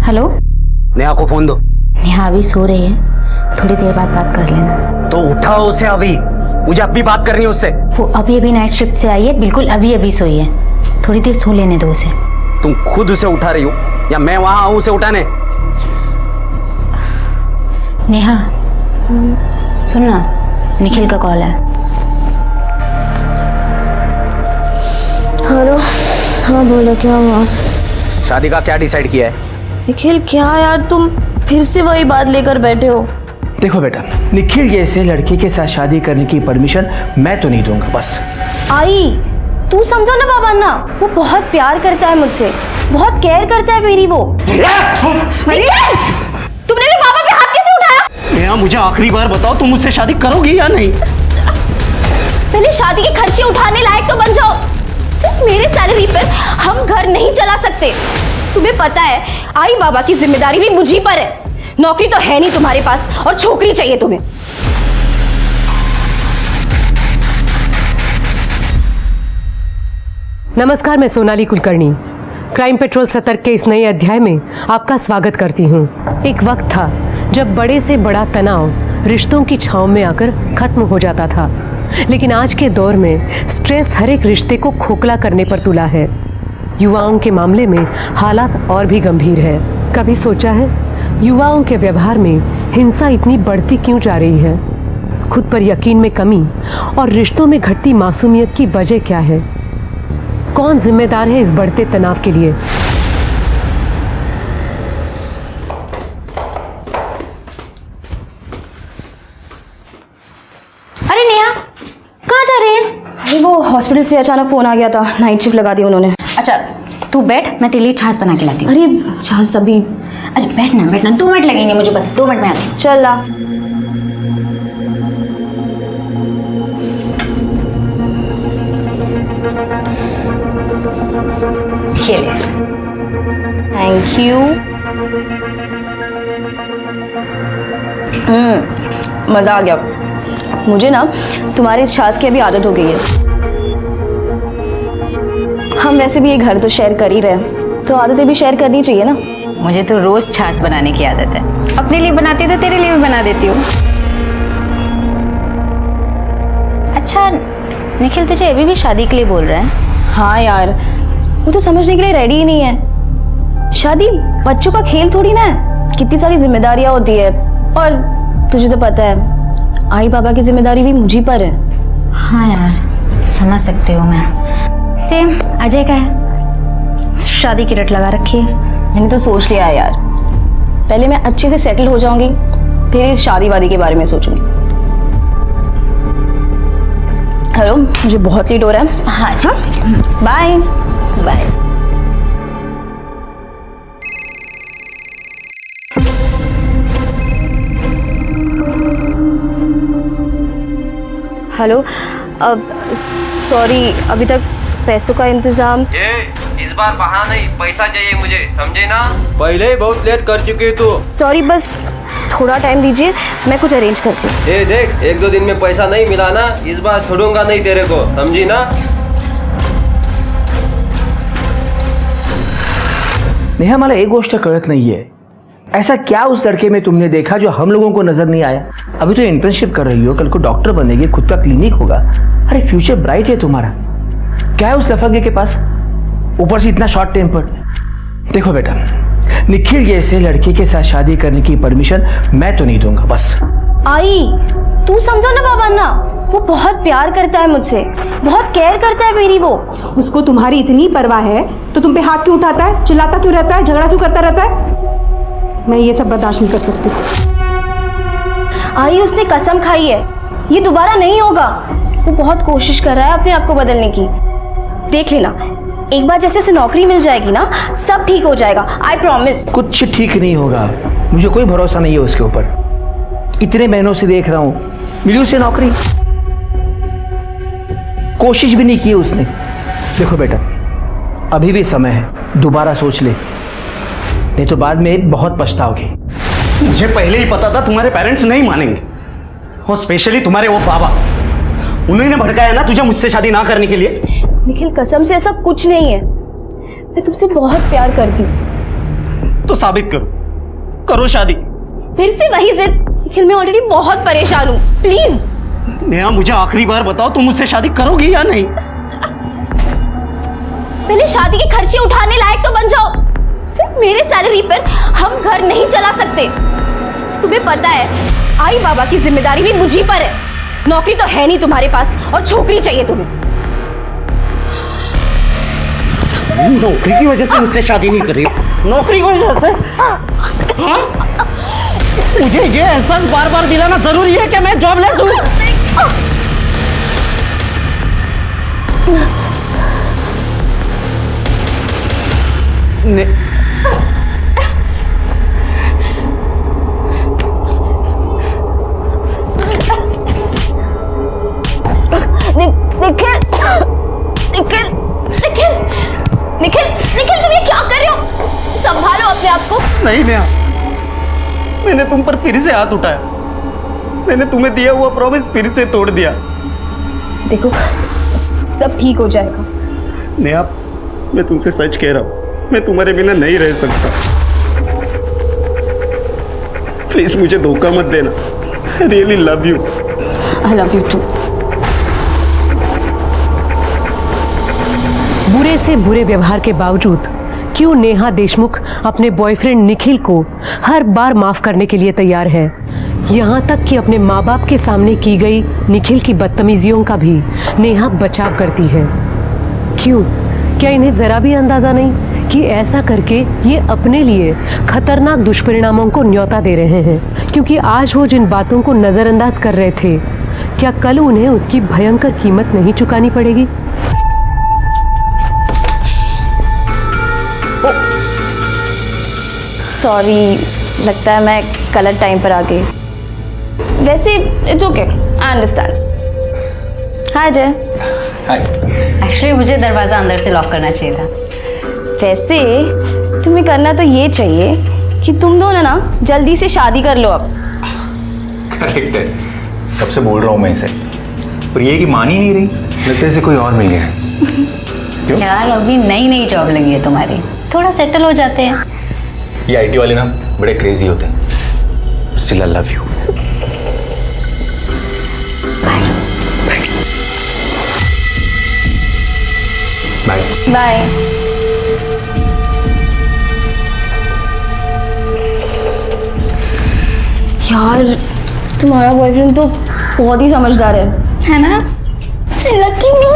Hello. Neha को phone दो। नेहा अभी सो रही है, थोड़ी देर बाद बात कर लेना। तो उठाओ उसे अभी, मुझे अभी बात करनी है उससे। वो अभी नाइट शिफ्ट से आई है, बिल्कुल अभी सोई है, थोड़ी देर सो लेने दो उसे। तुम खुद उसे उठा रही हो या मैं वहां आऊं उसे उठाने? नेहा सुनना, निखिल का कॉल है। हेलो। हाँ बोलो, क्या हुआ? शादी का क्या डिसाइड किया है? निखिल क्या यार, तुम फिर से वही बात लेकर बैठे हो। देखो बेटा, निखिल जैसे लड़के के साथ शादी करने की परमिशन मैं तो नहीं दूंगा। बस आई, तू समझा ना बाबा ना, वो बहुत प्यार करता है मुझसे, बहुत केयर करता है मेरी। वो निखिल, तुमने मेरे पापा पे हाथ कैसे उठाया? नेहा मुझे आखिरी बार बताओ, तुम मुझसे शादी करोगी या नहीं? पहले शादी के खर्चे उठाने लायक तो बन जाओ। सिर्फ मेरे सैलरी पर हम घर नहीं चला सकते। तुम्हें पता है, आई बाबा की जिम्मेदारी भी मुझी पर है। नौकरी तो है नहीं तुम्हारे पास और छोकरी चाहिए तुम्हें। नमस्कार, मैं सोनाली कुलकर्णी क्राइम पेट्रोल सतर्क के इस नए अध्याय में आपका स्वागत करती हूँ। एक वक्त था जब बड़े से बड़ा तनाव रिश्तों की छांव में आकर खत्म हो जाता था, लेकिन आज के दौर में स्ट्रेस हर एक रिश्ते को खोखला करने पर तुला है। युवाओं के मामले में हालात और भी गंभीर है। कभी सोचा है युवाओं के व्यवहार में हिंसा इतनी बढ़ती क्यों जा रही है? खुद पर यकीन में कमी और रिश्तों में घटती मासूमियत की वजह क्या है? कौन जिम्मेदार है इस बढ़ते तनाव के लिए? अरे नेहा, कहाँ जा रही है? अरे वो हॉस्पिटल से अचानक फोन आ गया था, नाइट शिफ्ट लगा दी उन्होंने। अच्छा तू बैठ, मैं तेरे लिए छाछ बना के लाती हूँ। अरे छाछ अभी? अरे बैठना 2 मिनट लगेंगे मुझे, बस 2 मिनट में आती हूँ। चल ला। ये ले। Thank you. मज़ा आ गया। मुझे ना तुम्हारी इस छाछ की अभी आदत हो गई है। हम वैसे भी ये घर तो शेयर कर ही रहे हैं, तो आदतें भी शेयर करनी चाहिए ना। मुझे तो रोज छाछ बनाने की आदत है। अपने लिए बनाती तो तेरे लिए भी बना देती हूँ। अच्छा निखिल, तुझे अभी भी शादी के लिए बोल रहा है? हाँ यार, वो तो समझने के लिए रेडी ही नहीं है। शादी बच्चों का खेल थोड़ी ना है, कितनी सारी जिम्मेदारियां होती है। और तुझे तो पता है, आई बाबा की जिम्मेदारी भी मुझी पर है। हाँ यार, समझ सकती हूँ मैं। सेम अजय का है, शादी की रट लगा रखी है। मैंने तो सोच लिया है यार, पहले मैं अच्छे से सेटल हो जाऊंगी, फिर इस शादी वादी के बारे में सोचूंगी। हेलो, मुझे बहुत लेट हो रहा है। हाँ ठीक है, बाय बाय। हेलो, अब सॉरी, अभी तक पैसों का इंतजाम। ये इस बार बहाना नहीं, पैसा चाहिए मुझे, समझे ना? पहले ही बहुत लेट कर चुके तू। सॉरी, बस थोड़ा टाइम दीजिए, मैं कुछ अरेंज करती हूँ। ये देख, 1-2 दिन में पैसा नहीं मिला ना, इस बार छोड़ूंगा नहीं तेरे को, समझी ना? नेहा, मला एक गोष्ट कळत नाहीये, ऐसा क्या उस लड़के में तुमने देखा जो हम लोगों को नजर नहीं आया? अभी तो इंटर्नशिप कर रही हो, कल को डॉक्टर बनेगी, खुद का क्लिनिक होगा। अरे फ्यूचर ब्राइट है तुम्हारा। क्या है उस लफंगे के पास? ऊपर से इतना शॉर्ट टेम्पर। देखो बेटा, निखिल जैसे लड़के के साथ शादी करने की परमिशन मैं तो नहीं दूंगा। बस आई, तू समझा ना बाबा ना, वो बहुत प्यार करता है मुझसे, बहुत केयर करता है मेरी। वो उसको तुम्हारी इतनी परवाह है तो तुम पे हाथ क्यों उठाता है, चिल्लाता क्यों रहता है, झगड़ा क्यों करता रहता है? मैं ये सब बर्दाश्त नहीं कर सकती। आई, उसने कसम खाई है, ये दोबारा नहीं होगा। वो बहुत कोशिश कर रहा है अपने आप को बदलने की। देख लेना, एक बार जैसे उसे नौकरी मिल जाएगी ना, सब ठीक हो जाएगा, आई प्रॉमिस। कुछ ठीक नहीं होगा, मुझे कोई भरोसा नहीं है उसके ऊपर। इतने महीनों से देख रहा हूं, मिली उसे नौकरी, कोशिश भी नहीं की उसने। देखो बेटा, अभी भी समय है, दोबारा सोच ले, नहीं तो बाद में बहुत पछताओगे। मुझे पहले ही पता था तुम्हारे पेरेंट्स नहीं मानेंगे, और स्पेशली तुम्हारे वो बाबा। उन्होंने भड़काया ना तुझे मुझसे शादी ना करने के लिए। निखिल, कसम से ऐसा कुछ नहीं है, मैं तुमसे बहुत प्यार करती हूँ। तो तो साबित करो, करो शादी। फिर से वही जिद। निखिल मैं ऑलरेडी बहुत परेशान हूँ, प्लीज। नेहा मुझे आखिरी बार बताओ, तुम मुझसे शादी करोगी या नहीं? पहले शादी के खर्चे उठाने लायक तो बन जाओ। सिर्फ मेरे सैलरी पर हम घर नहीं चला सकते। तुम्हें पता है आई बाबा की जिम्मेदारी भी मुझी पर है। नौकरी तो है नहीं तुम्हारे पास और छोकरी चाहिए तुम्हें। नौकरी की वजह से मुझसे शादी नहीं कर रही? नौकरी की वजह से? हाँ? मुझे ये एहसास बार बार दिलाना जरूरी है कि मैं जॉबलेस हूँ। निखिल निखिल निखिल निखिल निखिल तुम ये क्या कर रहे हो? संभालो अपने आप को। नहीं नेहा, मैंने तुम पर फिर से हाथ उठाया। मैंने तुम्हें दिया हुआ प्रॉमिस फिर से तोड़ दिया। देखो सब ठीक हो जाएगा। नेहा, मैं तुमसे सच कह रहा हूँ, मैं तुम्हारे बिना नहीं रह सकता। प्लीज मुझे धोखा मत देना। I really love you. I love you too. बुरे से बुरे व्यवहार के बावजूद क्यों नेहा देशमुख अपने बॉयफ्रेंड निखिल को हर बार माफ करने के लिए तैयार है। यहाँ तक कि अपने माँ बाप के सामने की गई निखिल की बदतमीजियों का भी नेहा बचाव करती है। क्यों? क्या इन्हें जरा भी अंदाजा नहीं कि ऐसा करके ये अपने लिए खतरनाक दुष्परिणामों को न्योता दे रहे हैं? क्योंकि आज वो जिन बातों को नजरअंदाज कर रहे थे, क्या कल उन्हें उसकी भयंकर कीमत नहीं चुकानी पड़ेगी? सॉरी, लगता है मैं गलत टाइम पर आ गई। वैसे इट्स ओके, आई अंडरस्टैंड। हाय जय। एक्चुअली मुझे दरवाजा अंदर से लॉक करना चाहिए था। वैसे तुम्हें करना तो ये चाहिए कि तुम दोनों ना जल्दी से शादी कर लो अब। करेक्ट है, कब से बोल रहा हूँ मैं इसे, पर ये कि मान ही नहीं रही। लगता है इसे कोई और मिल गया है। क्यों? यार अभी नई नई जॉब लगी है तुम्हारी, थोड़ा सेटल हो जाते हैं। ये आईटी वाले ना बड़े क्रेजी होते हैं। Still I love you. Bye bye. यार तुम्हारा बॉयफ्रेंड तो बहुत ही समझदार है ना? लकी मी।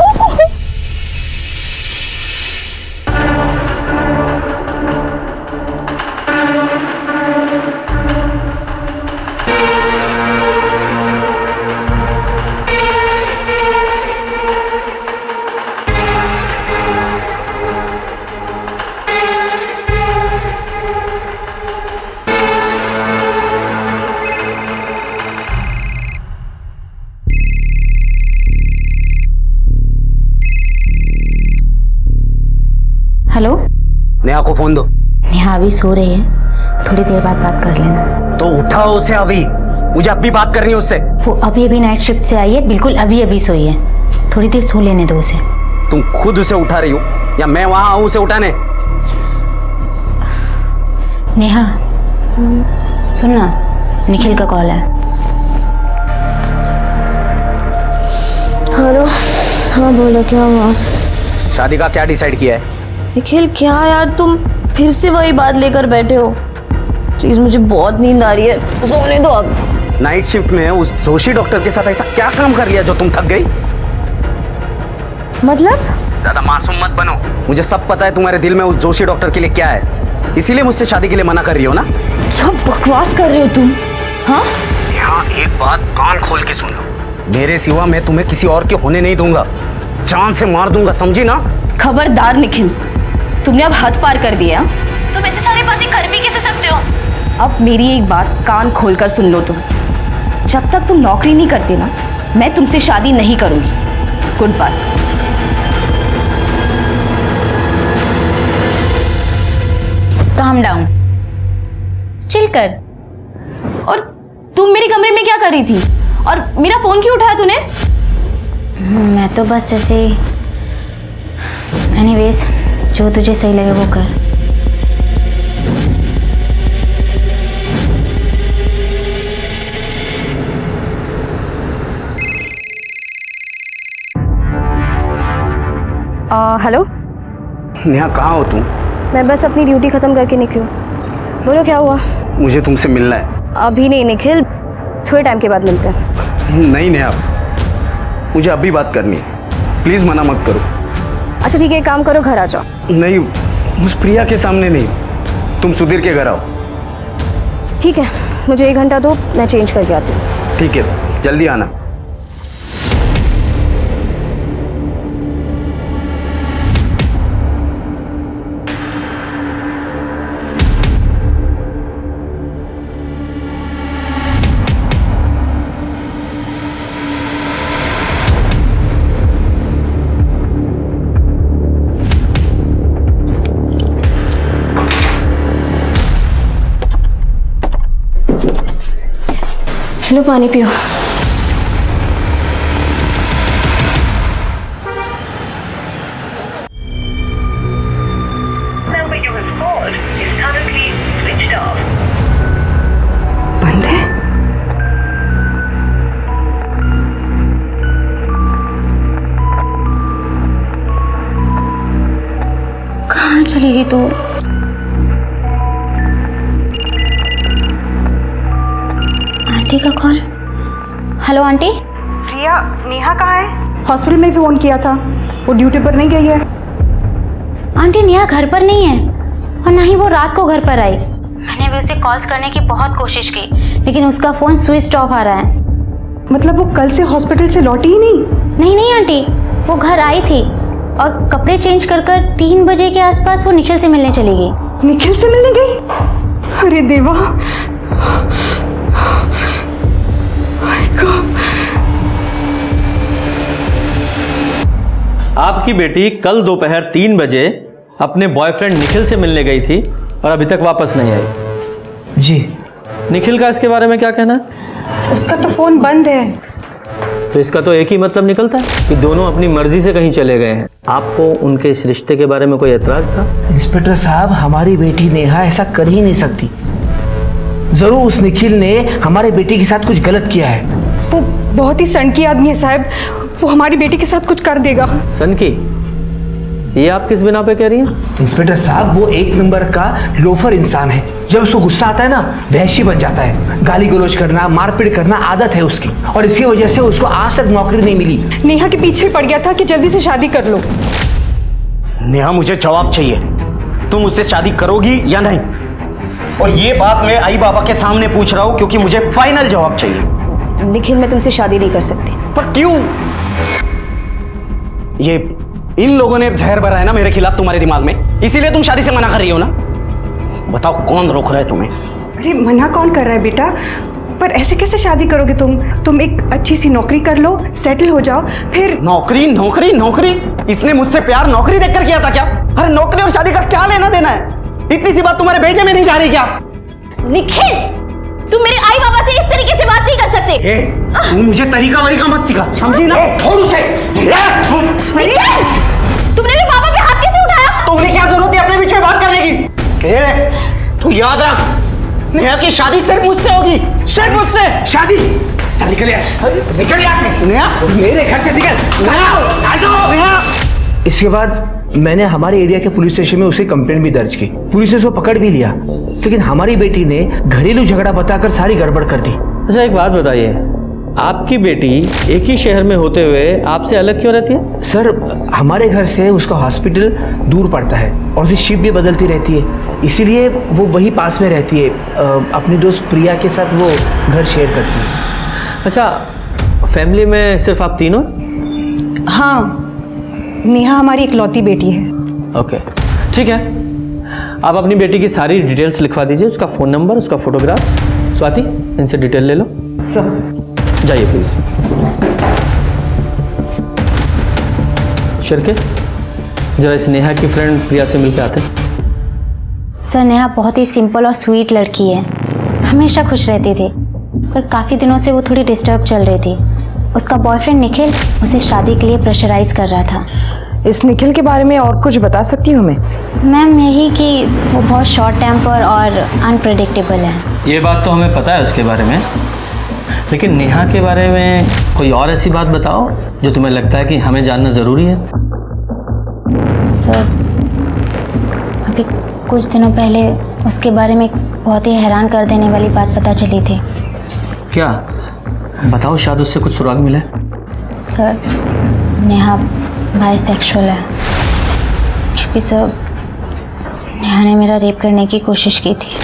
हेलो, नेहा को फोन दो। नेहा अभी सो रही है, थोड़ी देर बाद बात कर लेना। तो उठाओ उसे अभी, मुझे अभी बात करनी है उससे। वो अभी नाइट शिफ्ट से आई है, बिल्कुल अभी सोई है। थोड़ी देर सो लेने दो उसे। तुम खुद उसे उठा रही हो या मैं वहां आऊं उसे उठाने? नेहा सुनना, निखिल का कॉल है। हेलो, हाँ बोलो, क्या हुआ? शादी का क्या डिसाइड किया है? निखिल क्या यार, तुम फिर से वही बात लेकर बैठे हो। प्लीज मुझे बहुत नींद आ रही है, सोने दो अब। नाइट शिफ्ट में उस जोशी डॉक्टर के साथ ऐसा क्या काम कर लिया जो तुम थक गई? मतलब? ज्यादा मासूम मत बनो। मुझे सब पता है तुम्हारे दिल में उस जोशी डॉक्टर के लिए क्या है, इसीलिए मुझसे शादी के लिए मना कर रही हो ना? क्या बकवास कर रहे हो तुम? हाँ, यहाँ एक बात कान खोल के सुन लो, मेरे सिवा मैं तुम्हें किसी और के होने नहीं दूंगा। जान से मार दूंगा, समझी ना? खबरदार निखिल, तुमने अब हद पार कर दिया। तुम ऐसे सारी बातें कर भी कैसे सकते हो? अब मेरी एक बात कान खोलकर सुन लो तुम। जब तक तुम नौकरी नहीं करते ना, मैं तुमसे शादी नहीं करूंगी। Good bye. Calm down, chill कर। और तुम मेरे कमरे में क्या कर रही थी? और मेरा फोन क्यों उठाया तूने? मैं तो बस ऐसे, एनीवेज जो तुझे सही लगे वो कर। हेलो, नेहा कहाँ हो तुम? मैं बस अपनी ड्यूटी ख़त्म करके निकली हूँ। बोलो क्या हुआ? मुझे तुमसे मिलना है। अभी नहीं निखिल, थोड़े टाइम के बाद मिलते हैं। नहीं नेहा, मुझे अभी बात करनी है, प्लीज़ मना मत करो। अच्छा ठीक है, एक काम करो, घर आ जाओ। नहीं, उस प्रिया के सामने नहीं, तुम सुधीर के घर आओ। ठीक है, मुझे 1 घंटा दो, मैं चेंज करके आती हूँ। ठीक है, जल्दी आना। लो पानी पियो। बंद है। कहाँ चली गई तू? आंटी का call. Hello aunty. Priya, Neha कहाँ है? हॉस्पिटल में भी फोन किया था, वो ड्यूटी पर नहीं गई है। आंटी नेहा घर पर नहीं है और ना ही वो रात को घर पर आई। मैंने भी उसे कॉल्स करने की बहुत कोशिश की लेकिन उसका फोन स्विच ऑफ आ रहा है। मतलब वो कल से हॉस्पिटल से लौटी ही नहीं? नहीं आंटी, वो घर आई थी और कपड़े चेंज कर 3 बजे के आसपास वो निखिल से मिलने चली गई। निखिल से मिलने गई? अरे देवा, आपकी बेटी कल दोपहर 3 बजे अपने बॉयफ्रेंड निखिल से मिलने गई थी और अभी तक वापस नहीं आई। जी। निखिल का इसके बारे में क्या कहना है? उसका तो फोन बंद है। तो इसका तो एक ही मतलब निकलता है कि दोनों अपनी मर्जी से कहीं चले गए हैं। आपको उनके इस रिश्ते के बारे में कोई एतराज था? इंस्पेक्टर साहब, हमारी बेटी नेहा ऐसा कर ही नहीं सकती। जरूर उस निखिल ने हमारे बेटी के साथ कुछ गलत किया है। वो बहुत ही सनकी आदमी है साहब, वो हमारी बेटी के साथ कुछ कर देगा। सन की? ये आप किस बिना पे कह रही हैं? इंस्पेक्टर साहब, वो 1 नंबर का लोफर इंसान है। जब उसको गुस्सा आता है ना, वहशी बन जाता है। गाली गलौज करना, मारपीट करना आदत है उसकी और इसकी वजह से उसको आज तक नौकरी नहीं मिली। नेहा के पीछे पड़ गया था कि जल्दी से शादी कर लो। नेहा, मुझे जवाब चाहिए, तुम उससे शादी करोगी या नहीं? और ये बात मैं आई बाबा के सामने पूछ रहा हूँ क्योंकि मुझे फाइनल जवाब चाहिए। निखिल, मैं तुमसे शादी नहीं कर सकती। पर क्यों? ये इन लोगों ने जहर भरा है ना मेरे खिलाफ तुम्हारे दिमाग में, इसीलिए तुम शादी से मना कर रही हो ना? बताओ कौन रोक रहा है तुम्हें? अरे मना कौन कर रहा है बेटा, पर ऐसे कैसे शादी करोगे तुम एक अच्छी सी नौकरी कर लो, सेटल हो जाओ, फिर। नौकरी नौकरी नौकरी? इसने मुझसे प्यार नौकरी देखकर किया था क्या? अरे नौकरी और शादी का क्या लेना देना है? इतनी सी बात तुम्हारे भेजे में नहीं जा रही क्या? निखिल, तुम मेरे आई बाबा से इस तरीके से बात नहीं कर सकते। तू मुझे तरीका वरीका मत सिखा, समझी ना? छोड़ उसे। निखिल, तुमने मेरे बाबा पे हाथ कैसे उठाया? तो उन्हें क्या जरूरत है अपने बीच में बात करने की? तू याद रख, नेहा की शादी सिर्फ मुझसे होगी, सिर्फ मुझसे। शादी? चल निकल यहाँ से, निकल यहाँ से। नेहा, मेरे घर से निकल। नेहा। इसके बाद मैंने हमारे एरिया के पुलिस स्टेशन में उसे कंप्लेंट भी दर्ज की। पुलिस ने उसको पकड़ भी लिया, लेकिन हमारी बेटी ने घरेलू झगड़ा बताकर सारी गड़बड़ कर दी। अच्छा एक बात बताइए, आपकी बेटी एक ही शहर में होते हुए आपसे अलग क्यों रहती है? सर, हमारे घर से उसका हॉस्पिटल दूर पड़ता है और उसकी शिफ्ट भी बदलती रहती है, इसीलिए वो वही पास में रहती है। अपनी दोस्त प्रिया के साथ वो घर शेयर करती है। अच्छा, फैमिली में सिर्फ आप तीनों? हाँ, नेहा हमारी इकलौती बेटी है। ओके, ठीक है। आप अपनी बेटी की सारी डिटेल्स लिखवा दीजिए, उसका फ़ोन नंबर, उसका फोटोग्राफ। स्वाति, इनसे डिटेल ले लो। सर जाइए प्लीज। शिरके, जरा इस नेहा की फ्रेंड प्रिया से मिलकर आते हैं। सर, नेहा बहुत ही सिंपल और स्वीट लड़की है, हमेशा खुश रहती थी, पर काफ़ी दिनों से वो थोड़ी डिस्टर्ब चल रही थी। उसका बॉयफ्रेंड निखिल उसे शादी के लिए प्रेशराइज कर रहा था। इस निखिल के बारे में और कुछ बता सकती हो हमें? मैम, यही कि वो बहुत शॉर्ट टेम्पर और अनप्रेडिक्टेबल है। ये बात तो हमें पता है उसके बारे में, लेकिन नेहा के बारे में कोई और ऐसी बात बताओ जो तुम्हें लगता है कि हमें जानना ज़रूरी है। सर, अभी कुछ दिनों पहले उसके बारे में एक बहुत ही हैरान कर देने वाली बात पता चली थी। क्या? बताओ, शायद उससे कुछ सुराग मिले। सर, नेहा बाइसेक्सुअल है। क्योंकि सर, नेहा ने मेरा रेप करने की कोशिश की थी।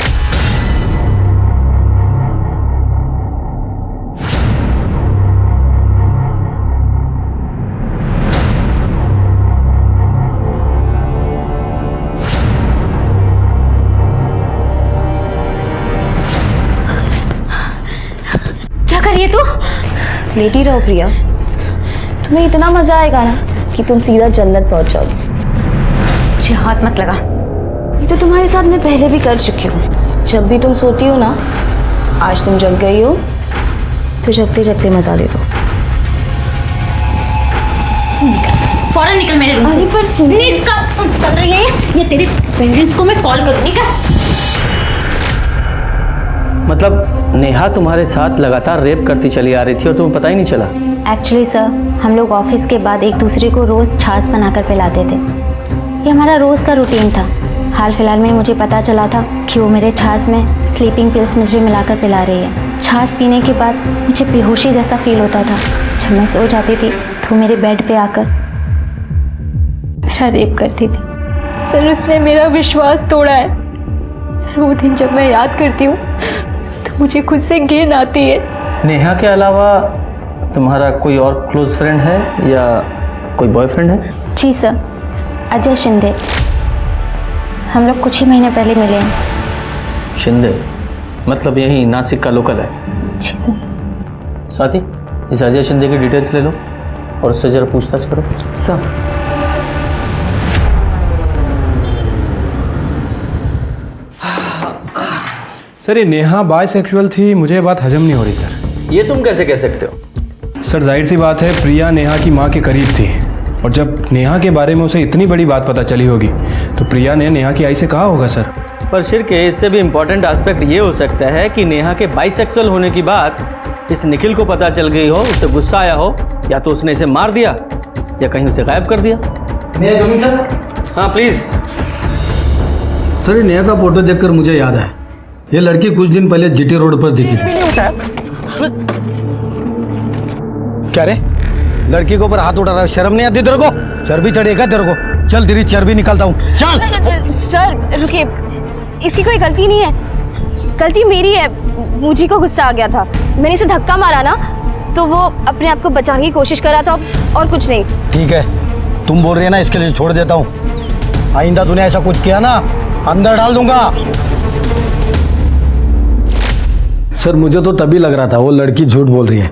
क्या कर रही है तू? लेटी रहो प्रिया, तुम्हें इतना मजा आएगा ना कि तुम सीधा जन्नत पहुंच जाओगे। मुझे हाथ मत लगा। ये तो तुम्हारे साथ मैं पहले भी कर चुकी हूँ। जब भी तुम सोती हो ना, आज तुम जग गई हो तो जगते जगते मजा ले लो। फौरन निकल मेरे रूम से। पर निकल कर रही है ये तेरे पेरेंट्स को मैं कॉल करूँगी क्या? मतलब नेहा तुम्हारे साथ लगातार रेप करती चली आ रही थी और तुम्हें पता ही नहीं चला? एक्चुअली सर, हम लोग ऑफिस के बाद एक दूसरे को रोज़ छाछ बनाकर पिलाते थे। ये हमारा रोज़ का रूटीन था। हाल फिलहाल में मुझे पता चला था कि वो मेरे छाछ में स्लीपिंग पिल्स मुझे मिलाकर पिला रही है। छाछ पीने के बाद मुझे बेहोशी जैसा फील होता था। जब मैं सो जाती थी तो मेरे बेड पे आकर मेरा रेप करती थी। सर, उसने मेरा विश्वास तोड़ा है। सर, वो दिन जब मैं याद करती हूँ तो मुझे खुद से घिन आती है। नेहा के अलावा तुम्हारा कोई और क्लोज फ्रेंड है या कोई बॉयफ्रेंड है? जी सर, अजय शिंदे। हम लोग कुछ ही महीने पहले मिले हैं। शिंदे मतलब यही नासिक का लोकल है? जी सर। स्वाति, इस अजय शिंदे की डिटेल्स ले लो और उससे जरा पूछताछ करो। सर, सर, ये नेहा बायसेक्सुअल थी, मुझे ये बात हजम नहीं हो रही सर। ये तुम कैसे कह सकते हो? सर, जाहिर सी बात है, प्रिया नेहा की माँ के करीब थी और जब नेहा के बारे में उसे इतनी बड़ी बात पता चली होगी तो प्रिया ने नेहा की आई से कहा होगा सर। पर शिरके, इससे भी इम्पोर्टेंट एस्पेक्ट ये हो सकता है कि नेहा के बाइसेक्सुअल होने की बात इस निखिल को पता चल गई हो, उसे गुस्सा आया हो, या तो उसने इसे मार दिया या कहीं उसे गायब कर दिया। हाँ प्लीज। सर, ये नेहा का फोटो देखकर मुझे याद है, ये लड़की कुछ दिन पहले जीटी रोड पर दिखी थी। क्या रे, लड़की के ऊपर हाथ उठा रहा है? शर्म नहीं आती तेरे को? चर्बी चढ़ेगा तेरे को? चल तेरी चर्बी निकालता हूँ, चल। सर रुकिए, इसकी कोई गलती नहीं है, गलती मेरी है। मुझे को गुस्सा आ गया था, मैंने इसे धक्का मारा ना, तो वो अपने आप को बचाने की कोशिश कर रहा था और कुछ नहीं। ठीक है, तुम बोल रही है ना, इसके लिए छोड़ देता हूँ। आइंदा तूने ऐसा कुछ किया ना, अंदर डाल दूंगा। सर, मुझे तो तभी लग रहा था वो लड़की झूठ बोल रही है,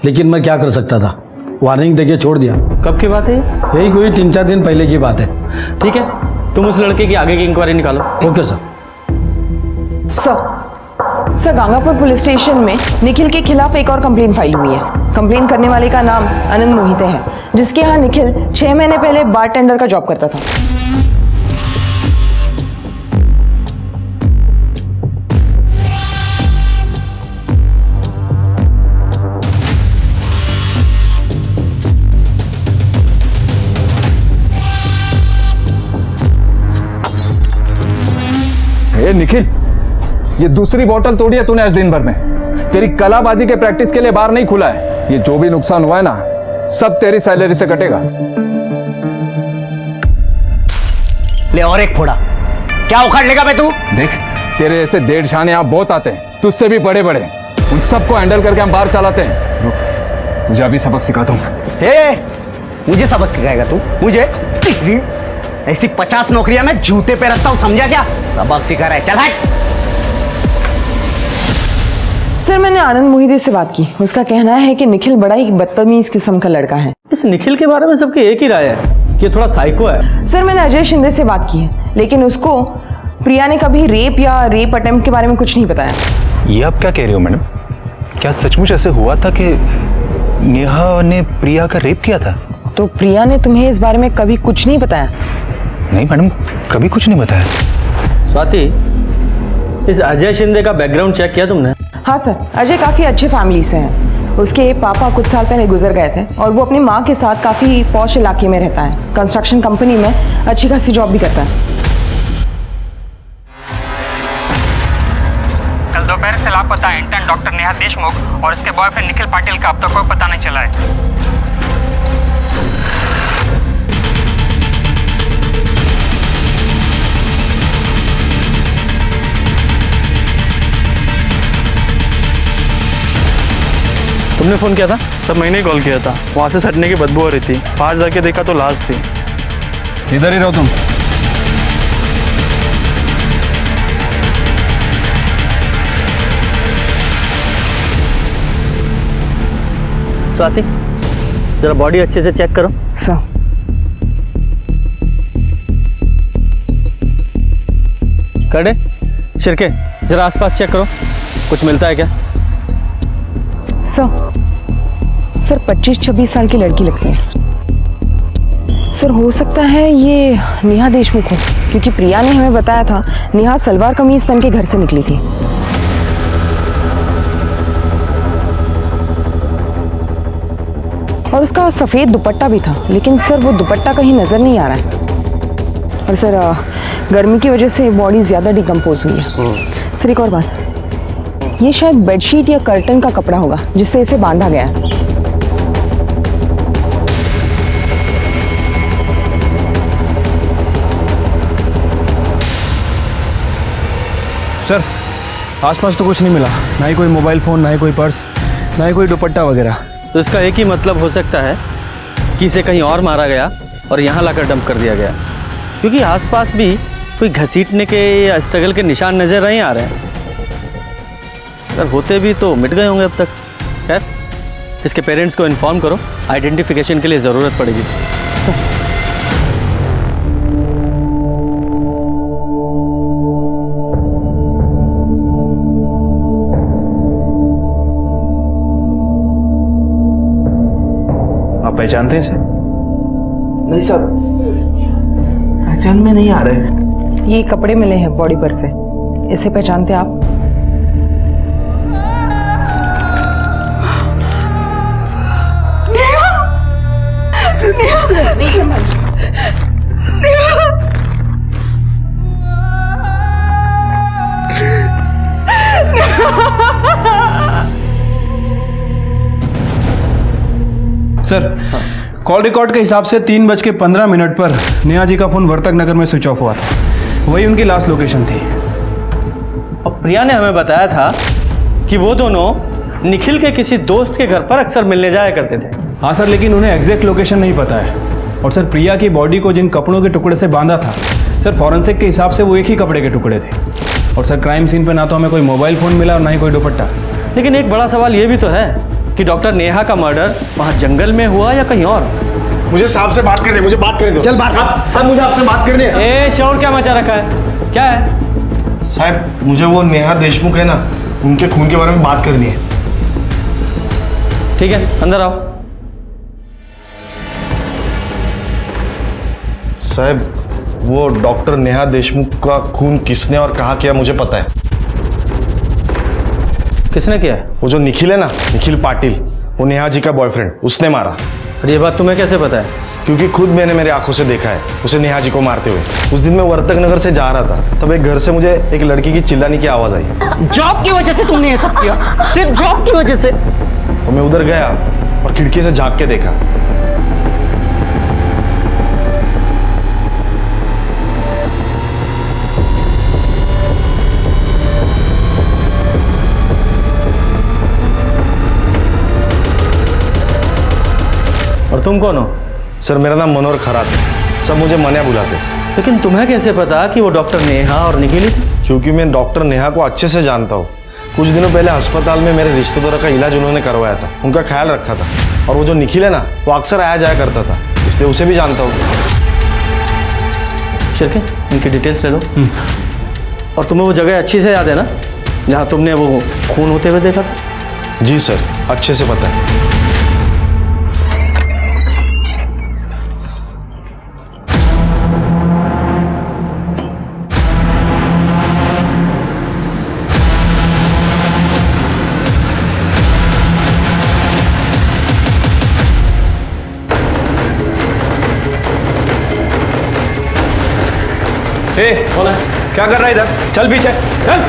लेकिन मैं क्या कर सकता था, वार्निंग देके छोड़ दिया। कब की बात है? यही कोई 3-4 दिन पहले की बात है। ठीक है, तुम उस लड़के की आगे की इंक्वायरी निकालो। Okay sir. Sir, Gangapur police station में निखिल के खिलाफ एक और कंप्लेंट फाइल हुई है। कंप्लेंट करने वाले का नाम आनंद मोहिते है, जिसके यहाँ निखिल 6 महीने पहले बारटेंडर का जॉब करता था। ए निखिल, ये दूसरी बोतल तोड़ी है तूने आज दिन भर में। तेरी कलाबाजी के प्रैक्टिस के लिए बार नहीं खुला है। ये जो भी नुकसान हुआ है ना, सब तेरी सैलरी से कटेगा। ले और एक फोड़ा। क्या उखाड़ लेगा बे तू? देख, तेरे ऐसे डेढ़ शाने यहाँ बहुत आते हैं, तुझसे भी बड़े बड़े, उन सबको हैंडल करके हम बाहर चलाते हैं। रुक, मुझे अभी सबक सिखाता हूँ। मुझे सबक सिखाएगा तू? मुझे ऐसी 50 नौकरियां मैं जूते पे रखता हूं, समझा क्या? सबक सिखा रहा है, चल हट। सर, मैंने आनंद मोहिते से बात की। उसका कहना है कि निखिल बड़ा ही बदतमीज किस्म का लड़का है। इस निखिल के बारे में सबकी एक ही राय है कि ये थोड़ा साइको है। सर, मैंने अजय शिंदे से बात की है, लेकिन उसको प्रिया ने कभी रेप या रेप अटेम्प्ट के बारे में कुछ नहीं बताया। ये आप क्या कह रही हो मैडम? क्या सचमुच ऐसे हुआ था कि नेहा ने प्रिया का रेप किया था? तो प्रिया ने तुम्हें इस बारे में कभी कुछ नहीं बताया? नहीं मैडम, कभी कुछ नहीं बताया। स्वाति, इस अजय शिंदे का बैकग्राउंड चेक किया तुमने? हाँ सर, अजय काफी अच्छे फैमिली से है। उसके पापा कुछ साल पहले गुजर गए थे और वो अपनी माँ के साथ काफ़ी पॉश इलाके में रहता है। कंस्ट्रक्शन कंपनी में अच्छी खासी जॉब भी करता है। कल दोपहर से लापता इंटर्न डॉक्टर नेहा देशमुख और उसके बॉयफ्रेंड निखिल पाटिल का अब तक कोई पता नहीं चला है। तुमने फ़ोन किया था? सब मैंने कॉल किया था। वहाँ से सटने की बदबू हो रही थी। पास जाके देखा तो लाश थी। इधर ही रहो तुम। स्वाति, जरा बॉडी अच्छे से चेक करो। सर करे शिरके, जरा आसपास चेक करो, कुछ मिलता है क्या? सर 25-26 साल की लड़की लगती है। सर हो सकता है ये नेहा देशमुख हो, क्योंकि प्रिया ने हमें बताया था नेहा सलवार कमीज पहन के घर से निकली थी। और उसका सफ़ेद दुपट्टा भी था, लेकिन सर वो दुपट्टा कहीं नज़र नहीं आ रहा है। और सर गर्मी की वजह से बॉडी ज़्यादा डिकम्पोज हुई है। सर एक और बात, ये शायद बेडशीट या कर्टन का कपड़ा होगा जिससे इसे बांधा गया है। सर आसपास तो कुछ नहीं मिला, ना ही कोई मोबाइल फ़ोन, ना ही कोई पर्स, ना ही कोई दुपट्टा वगैरह। तो इसका एक ही मतलब हो सकता है कि इसे कहीं और मारा गया और यहाँ लाकर डंप कर दिया गया, क्योंकि आसपास भी कोई घसीटने के या स्ट्रगल के निशान नज़र नहीं आ रहे हैं। अगर होते भी तो मिट गए होंगे अब तक। खैर, इसके पेरेंट्स को इन्फॉर्म करो, आइडेंटिफिकेशन के लिए ज़रूरत पड़ेगी। आप पहचानते हैं इसे? नहीं सर, पहचान में नहीं आ रहे। ये कपड़े मिले हैं बॉडी पर से, इसे पहचानते आप? नहीं संभाल। सर कॉल रिकॉर्ड के हिसाब से 3:15 पर नेहा जी का फोन वर्तक नगर में स्विच ऑफ हुआ था। वही उनकी लास्ट लोकेशन थी। और प्रिया ने हमें बताया था कि वो दोनों निखिल के किसी दोस्त के घर पर अक्सर मिलने जाया करते थे। हाँ सर, लेकिन उन्हें एग्जैक्ट लोकेशन नहीं पता है। और सर प्रिया की बॉडी को जिन कपड़ों के टुकड़े से बांधा था, सर फॉरेंसिक के हिसाब से वो एक ही कपड़े के टुकड़े थे। और सर क्राइम सीन पे ना तो हमें कोई मोबाइल फ़ोन मिला और ना ही कोई दुपट्टा। लेकिन एक बड़ा सवाल ये भी तो है कि डॉक्टर नेहा का मर्डर वहाँ जंगल में हुआ या कहीं और। मुझे साहब से बात करनी है, मुझे बात करने दो। चल बात साहब, मुझे आपसे बात करनी है। ए शोर क्या मचा रखा है? क्या है? साहब मुझे वो नेहा देशमुख है ना, उनके खून के बारे में बात करनी है। ठीक है, अंदर आओ। साहब वो डॉक्टर नेहा देशमुख का खून किसने और कहाँ किया मुझे पता है। किसने किया है? वो जो निखिल है ना, निखिल पाटिल, वो नेहा जी का बॉयफ्रेंड, उसने मारा। और ये बात तुम्हें कैसे पता है? क्योंकि खुद मैंने मेरी आंखों से देखा है उसे नेहा जी को मारते हुए। उस दिन मैं वर्तक नगर से जा रहा था, तब एक घर से मुझे एक लड़की की चिल्लाने की आवाज आई। जॉब की वजह से तुमने ये सब किया? सिर्फ जॉब की वजह से? तो मैं उधर गया और खिड़की से झांक के देखा। और तुम कौन हो? सर मेरा नाम मनोहर खरात है, सब मुझे मनिया बुलाते। लेकिन तुम्हें कैसे पता कि वो डॉक्टर नेहा और निखिल थी? क्योंकि मैं डॉक्टर नेहा को अच्छे से जानता हूँ। कुछ दिनों पहले अस्पताल में मेरे रिश्तेदारों का इलाज उन्होंने करवाया था, उनका ख्याल रखा था। और वो जो निखिल है ना, वो अक्सर आया जाया करता था, इसलिए उसे भी जानता हूँ। शिरके, इनकी डिटेल्स ले लो। और तुम्हें वो जगह अच्छी से याद है ना जहाँ तुमने वो खून होते हुए देखा था? जी सर, अच्छे से पता है। ए, कौन है? क्या कर रहा है इधर? चल पीछे, चल।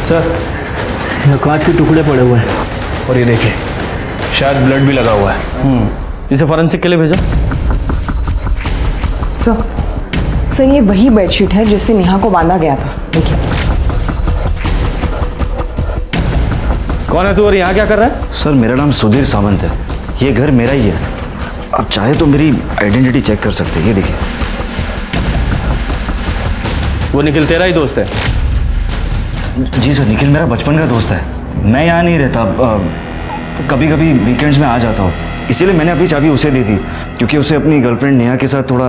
सर, यहाँ कांच के टुकड़े पड़े हुए हैं। और ये देखिए, शायद ब्लड भी लगा हुआ है। इसे फॉरेंसिक के लिए भेजो। सर ये वही बेडशीट है जिससे नेहा को बांधा गया था। देखिए। कौन है तू और यहाँ क्या कर रहा है? सर मेरा नाम सुधीर सावंत है, ये घर मेरा ही है। आप चाहे तो मेरी आइडेंटिटी चेक कर सकते हैं, ये देखिए। वो निखिल तेरा ही दोस्त है? जी सर, निखिल मेरा बचपन का दोस्त है। मैं यहाँ नहीं रहता, कभी कभी वीकेंड्स में आ जाता हूँ, इसीलिए मैंने अपनी चाबी उसे दी थी, क्योंकि उसे अपनी गर्लफ्रेंड नेहा के साथ थोड़ा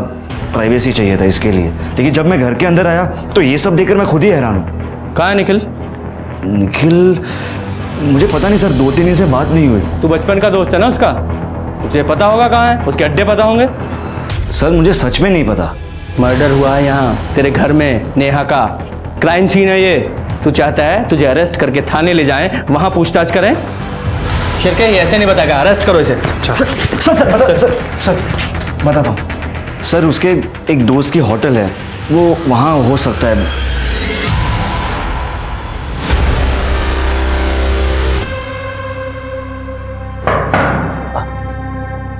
प्राइवेसी चाहिए था इसके लिए। लेकिन जब मैं घर के अंदर आया तो ये सब देखकर मैं खुद ही हैरान हूँ। कहाँ है निखिल? निखिल मुझे पता नहीं सर, 2-3 दिन से बात नहीं हुई। तू बचपन का दोस्त है ना उसका, तुझे पता होगा कहाँ है, उसके अड्डे पता होंगे। सर मुझे सच में नहीं पता। मर्डर हुआ है यहाँ तेरे घर में, नेहा का क्राइम सीन है ये। तू चाहता है तुझे अरेस्ट करके थाने ले जाएं, वहां पूछताछ करें? शिरके ये ऐसे नहीं बताएगा, अरेस्ट करो इसे। सर बताता हूँ। सर उसके एक दोस्त की होटल है, वो वहाँ हो सकता है।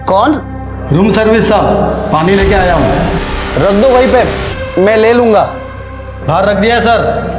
कौन? रूम सर्विस साहब, पानी लेके आया हूँ। रख दो वहीं पे, मैं ले लूंगा। बाहर रख दिया सर।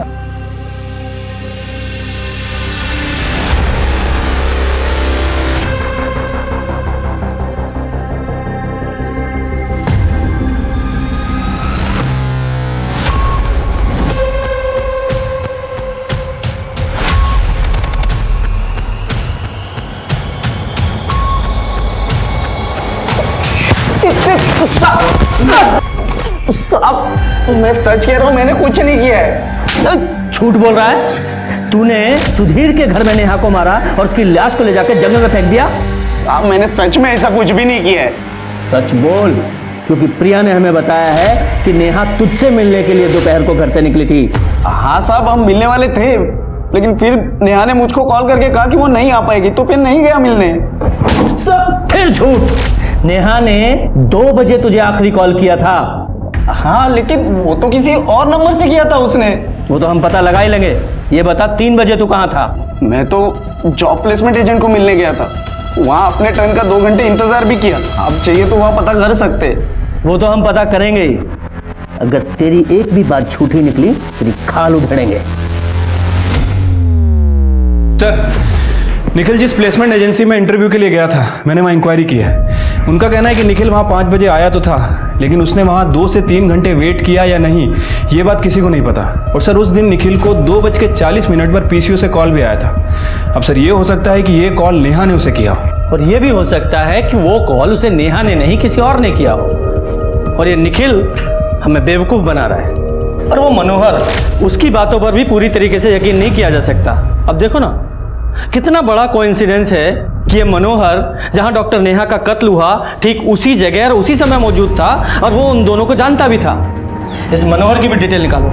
साहब मैं सच कह रहा हूँ, मैंने कुछ नहीं किया है। झूठ बोल रहा है? तूने सुधीर के घर में नेहा को मारा और उसकी लाश को ले जाकर जंगल में फेंक दिया? साहब मैंने सच में ऐसा कुछ भी नहीं किया है। सच बोल, क्योंकि प्रिया ने हमें बताया है कि नेहा तुझसे मिलने के लिए दोपहर को घर से निकली थी। हाँ साहब, हम मिलने वाले थे, लेकिन फिर नेहा ने मुझको कॉल करके कहा कि वो नहीं आ पाएगी, तो फिर नहीं गया मिलने। सब फिर झूठ। नेहा ने 2 बजे तुझे आखिरी कॉल किया था। हाँ, लेकिन वो तो किसी और नंबर से किया था उसने। वो तो हम पता लगा ही लेंगे। ये बता 3 बजे तू कहाँ था? मैं तो जॉब प्लेसमेंट एजेंट को मिलने गया था, वहाँ अपने टर्न का 2 घंटे इंतजार भी किया। आप चाहिए तो वहाँ पता कर सकते। वो तो हम पता करेंगे ही। अगर तेरी एक भी बात झूठी निकली तेरी खाल उधेड़ेंगे। सर निखिल जिस प्लेसमेंट एजेंसी में इंटरव्यू के लिए गया था, मैंने वहाँ इंक्वायरी की है। उनका कहना है कि निखिल वहाँ 5 बजे आया तो था, लेकिन उसने वहाँ 2 से 3 घंटे वेट किया या नहीं, ये बात किसी को नहीं पता। और सर उस दिन निखिल को 2:40 पर पीसीओ से कॉल भी आया था। अब सर ये हो सकता है कि ये कॉल नेहा ने उसे किया, और ये भी हो सकता है कि वो कॉल उसे नेहा ने नहीं किसी और ने किया हो। और ये निखिल हमें बेवकूफ़ बना रहा है। और वो मनोहर, उसकी बातों पर भी पूरी तरीके से यकीन नहीं किया जा सकता। अब देखो ना कितना बड़ा कोइंसिडेंस है कि ये मनोहर जहां डॉक्टर नेहा का कत्ल हुआ ठीक उसी जगह और उसी समय मौजूद था, और वो उन दोनों को जानता भी था। इस मनोहर की भी डिटेल निकालो।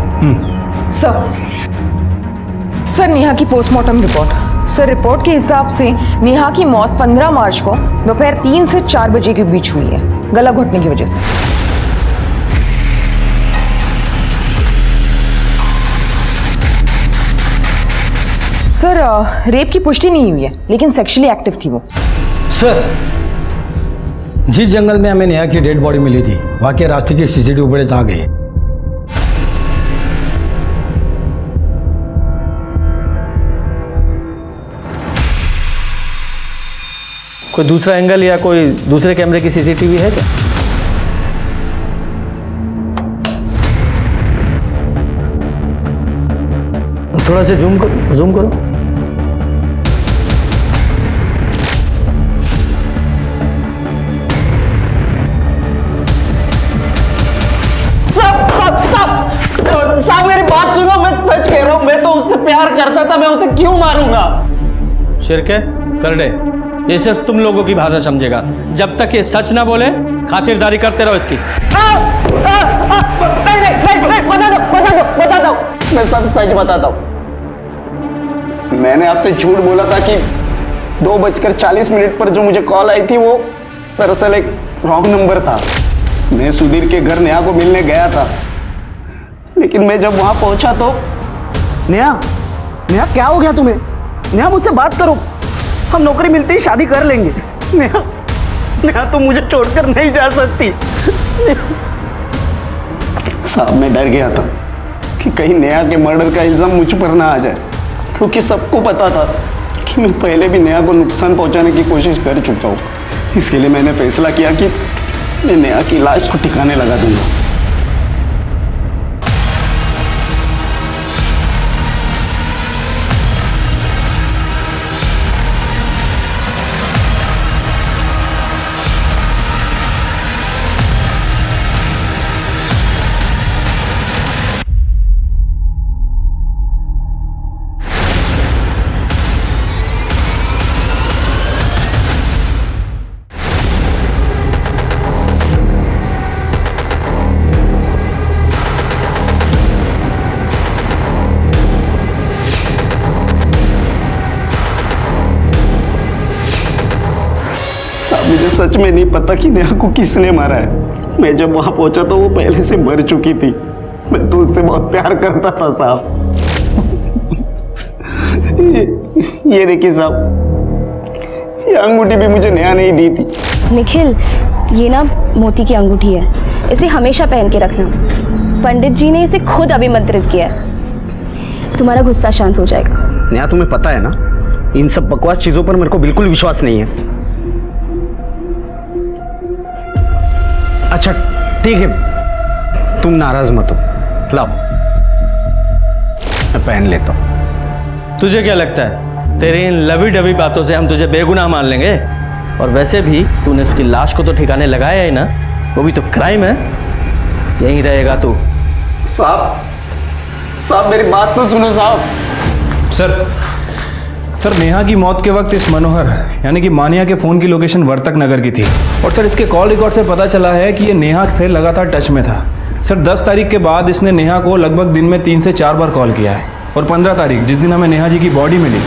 सर नेहा की पोस्टमार्टम रिपोर्ट। सर रिपोर्ट के हिसाब से नेहा की मौत 15 मार्च को दोपहर 3 से 4 बजे के बीच हुई है, गला घुटने की वजह से। सर रेप की पुष्टि नहीं हुई है, लेकिन सेक्सुअली एक्टिव थी वो। सर जिस जंगल में हमें नेहा की डेड बॉडी मिली थी, वहां के रास्ते की सीसीटीवी फुटेज आ गई। कोई दूसरा एंगल या कोई दूसरे कैमरे की सीसीटीवी है क्या? थोड़ा सा जूम करो। साहब मेरी बात सुनो, मैं सच कह रहा हूँ, मैं तो उससे प्यार करता था, मैं उसे क्यों मारूंगा? शिरके कर दे, ये सिर्फ तुम लोगों की भाषा समझेगा। जब तक ये सच ना बोले खातिरदारी करते रहो इसकी। बता दो, मैं सब सच बताता हूँ। मैंने आपसे झूठ बोला था कि 2:40 पर जो मुझे कॉल आई थी वो दरअसल एक रॉन्ग नंबर था। मैं सुधीर के घर नेहा को मिलने गया था, लेकिन मैं जब वहां पहुंचा तो नेहा नेहा क्या हो गया तुम्हें? नेहा मुझसे बात करो, हम नौकरी मिलते ही शादी कर लेंगे। नेहा नेहा तुम मुझे छोड़कर नहीं जा सकती। साहब मैं डर गया था कि कहीं नेहा के मर्डर का इल्जाम मुझ पर ना आ जाए, क्योंकि सबको पता था कि मैं पहले भी नेहा को नुकसान पहुंचाने की कोशिश कर चुका हूँ। इसके लिए मैंने फैसला किया कि मैं नेहा की लाश को ठिकाने लगा दूंगा। मुझे सच में नहीं पता कि नेहा को किसने मारा है। मैं जब वहां पहुंचा तो वो पहले से मर चुकी थी। मैं तो उससे बहुत प्यार करता था साहब। ये देखिए साहब, ये अंगूठी भी मुझे नेहा नहीं दी थी। निखिल, ये ना मोती की अंगूठी है, इसे हमेशा पहन के रखना। पंडित जी ने इसे खुद अभिमंत्रित किया है। तुम्हारा गुस्सा शांत हो जाएगा। नेहा तुम्हें पता है ना, इन सब बकवास चीजों पर मेरे को बिल्कुल विश्वास नहीं है। अच्छा ठीक है, तुम नाराज मत हो, लाओ मैं पहन लेता हूं। तुझे क्या लगता है तेरी इन लवी डवी बातों से हम तुझे बेगुनाह मान लेंगे? और वैसे भी तूने उसकी लाश को तो ठिकाने लगाया ही ना, वो भी तो क्राइम है। यहीं रहेगा तू। साहब मेरी बात तो सुनो साहब। सर नेहा की मौत के वक्त इस मनोहर यानी कि मानिया के फ़ोन की लोकेशन वर्तक नगर की थी। और सर इसके कॉल रिकॉर्ड से पता चला है कि ये नेहा से लगातार टच में था। सर 10 तारीख के बाद इसने नेहा को लगभग दिन में 3 से 4 बार कॉल किया है। और 15 तारीख जिस दिन हमें नेहा जी की बॉडी मिली,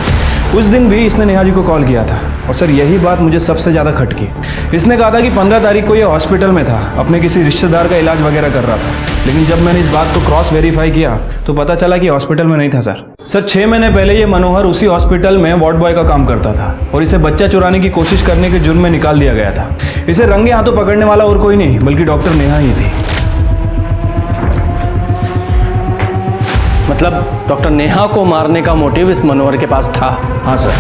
उस दिन भी इसने नेहा जी को कॉल किया था। और सर यही बात मुझे सबसे ज़्यादा खटकी। इसने कहा था कि 15 तारीख को ये हॉस्पिटल में था, अपने किसी रिश्तेदार का इलाज वगैरह कर रहा था। लेकिन जब मैंने इस बात को क्रॉस वेरीफाई किया तो पता चला कि हॉस्पिटल में नहीं था। सर 6 महीने पहले ये मनोहर उसी हॉस्पिटल में वार्ड बॉय का काम करता था और इसे बच्चा चुराने की कोशिश करने के जुर्म में निकाल दिया गया था। इसे रंगे हाथों पकड़ने वाला और कोई नहीं बल्कि डॉक्टर नेहा ही थी। मतलब डॉक्टर नेहा को मारने का मोटिव इस मनोहर के पास था? हाँ सर।